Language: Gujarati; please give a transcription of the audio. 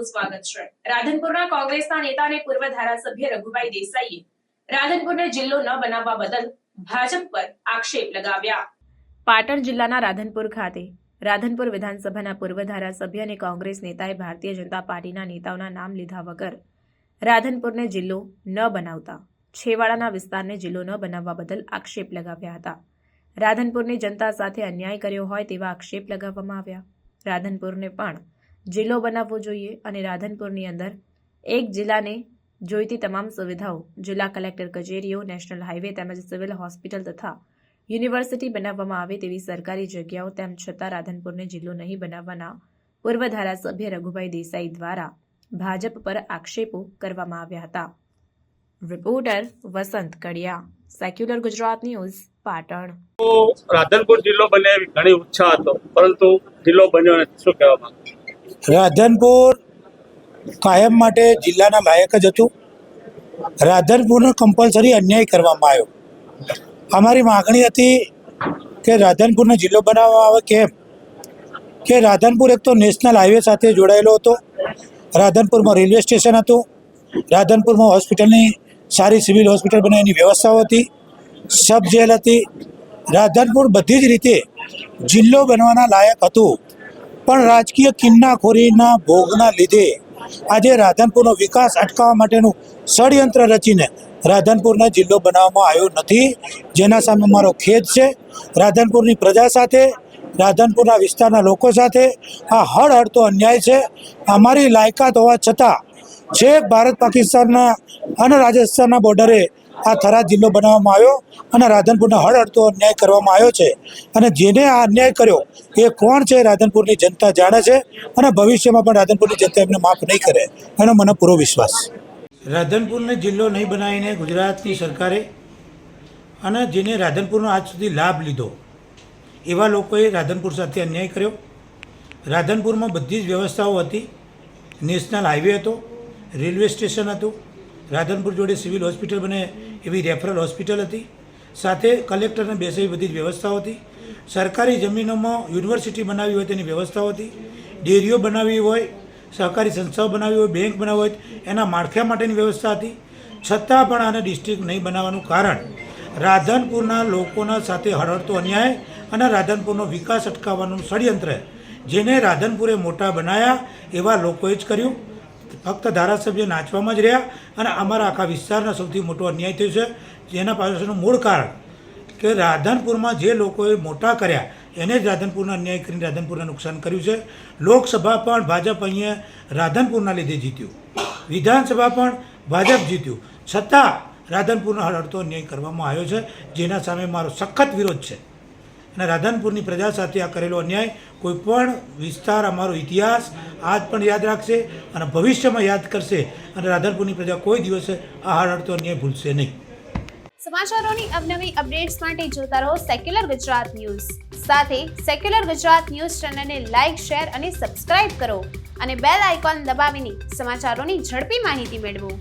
આપનું સ્વાગત છે। રાધનપુરના કોંગ્રેસના નેતા અને પૂર્વ ધારાસભ્ય રઘુભાઈ દેસાઈએ રાધનપુરને જિલ્લો ન બનાવવા બદલ ભાજપ પર આક્ષેપ લગાવ્યા। પાટણ જિલ્લાના રાધનપુર ખાતે રાધનપુર વિધાનસભાના પૂર્વ ધારાસભ્ય અને કોંગ્રેસ નેતાએ ભારતીય જનતા પાર્ટીના નેતાઓના નામ લીધા વગર રાધનપુરને જિલ્લો ન બનાવતા છેવાડાના વિસ્તારને જિલ્લો ન બનાવવા બદલ આક્ષેપ લગાવ્યા હતા। રાધનપુરની જનતા સાથે અન્યાય કર્યો હોય તેવા આક્ષેપ લગાવવામાં આવ્યા। રાધનપુરને પણ જિલ્લો બનાવવો જોઈએ અને રાધનપુરની અંદર એક જિલ્લાને જોઈતી તમામ સુવિધાઓ જિલ્લા કલેક્ટર કચેરીઓ, નેશનલ હાઈવે તેમજ સિવિલ હોસ્પિટલ તથા યુનિવર્સિટી બનાવવામાં આવે તેવી સરકારી જગ્યાઓ, તેમ છતાં રાધનપુરને જિલ્લો નહીં બનાવવાના પૂર્વ ધારાસભ્ય રઘુભાઈ દેસાઈ દ્વારા ભાજપ પર આક્ષેપો કરવામાં આવ્યા હતા। રિપોર્ટર વસંત કડિયા, સેક્યુલર ગુજરાત ન્યૂઝ, પાટણ। રાધનપુર જિલ્લો બને એવી ઘણી ઈચ્છા હતો, પરંતુ જિલ્લો બન્યો નથી। શું કહેવા માંગો? રાધનપુર કાયમ માટે જિલ્લાના લાયક જ હતું। રાધનપુરનો કમ્પલસરી અન્યાય કરવામાં આવ્યો। અમારી માગણી હતી કે રાધનપુરને જિલ્લો બનાવવામાં આવે। કેમ કે રાધનપુર એક તો નેશનલ હાઈવે સાથે જોડાયેલો હતો, રાધનપુરમાં રેલવે સ્ટેશન હતું, રાધનપુરમાં હોસ્પિટલની સારી સિવિલ હોસ્પિટલ બને એની વ્યવસ્થાઓ હતી, સબ જેલ હતી। રાધનપુર બધી જ રીતે જિલ્લો બનવાના લાયક હતું, પણ રાજકીય કિન્નાખોરીના ભોગના લીધે આજે રાધનપુરનો વિકાસ અટકાવવા માટેનું ષડયંત્ર રચીને રાધનપુરને જિલ્લો બનાવવામાં આવ્યો નથી, જેના સામે મારો ખેદ છે। રાધનપુરની પ્રજા સાથે, રાધનપુરના વિસ્તારના લોકો સાથે આ હળહળતો અન્યાય છે। અમારી લાયકાત હોવા છતાં છેક ભારત પાકિસ્તાનના અને રાજસ્થાનના બોર્ડરે આ થરાદ જિલ્લો બનાવવામાં આવ્યો અને રાધનપુરને હળહળતો અન્યાય કરવામાં આવ્યો છે। અને જેને આ અન્યાય કર્યો એ કોણ છે રાધનપુરની જનતા જાણે છે, અને ભવિષ્યમાં પણ રાધનપુરની જનતા એમને માફ નહીં કરે એનો મને પૂરો વિશ્વાસ છે। રાધનપુરને જિલ્લો નહીં બનાવીને ગુજરાતની સરકારે અને જેને રાધનપુરનો આજ સુધી લાભ લીધો એવા લોકોએ રાધનપુર સાથે અન્યાય કર્યો। રાધનપુરમાં બધી જ વ્યવસ્થાઓ હતી, નેશનલ હાઈવે હતો, રેલવે સ્ટેશન હતું, રાધનપુર જોડે સિવિલ હોસ્પિટલ બને એવી રેફરલ હોસ્પિટલ હતી, સાથે કલેક્ટરને બેસે એવી બધી જ વ્યવસ્થાઓ હતી, સરકારી જમીનોમાં યુનિવર્સિટી બનાવી હોય તેની વ્યવસ્થાઓ હતી, ડેરીઓ બનાવવી હોય, સહકારી સંસ્થાઓ બનાવવી હોય, બેંક બનાવવી હોય એના માળખા માટેની વ્યવસ્થા હતી। છતાં પણ આને ડિસ્ટ્રિક્ટ નહીં બનાવવાનું કારણ રાધનપુરના લોકોના સાથે હળહળતો અન્યાય અને રાધનપુરનો વિકાસ અટકાવવાનું ષડયંત્ર, જેને રાધનપુરે મોટા બનાવ્યા એવા લોકોએ જ કર્યું। ફક્ત ધારાસભ્ય નાચવામાં જ રહ્યા અને અમારા આખા વિસ્તારના સૌથી મોટો અન્યાય થયો છે, જેના પાછળનું મૂળ કારણ કે રાધનપુરમાં જે લોકોએ મોટા કર્યા એને જ રાધનપુરના અન્યાય કરીને રાધનપુરને નુકસાન કર્યું છે। લોકસભા પણ ભાજપ અહીંયા રાધનપુરના લીધે જીત્યું, વિધાનસભા પણ ભાજપ જીત્યું, છતાં રાધનપુરના હળહળતો અન્યાય કરવામાં આવ્યો છે, જેના સામે મારો સખત વિરોધ છે। અને રાધનપુરની પ્રજા સાથે આ કરેલો અન્યાય કોઈ પણ વિસ્તાર અમારો ઇતિહાસ આજ પણ યાદ રાખશે અને ભવિષ્યમાં યાદ કરશે, અને રાધનપુરની પ્રજા કોઈ દિવસે આ હળહળતો અન્યાય ભૂલશે નહીં। સમાચારોની અવનવી અપડેટ્સ માટે જોતા રહો સેક્યુલર ગુજરાત ન્યૂઝ। સાથે સેક્યુલર ગુજરાત ન્યૂઝ ચેનલને લાઇક, શેર અને સબસ્ક્રાઇબ કરો અને બેલ આઇકોન દબાવીને સમાચારોની ઝડપી માહિતી મેળવો।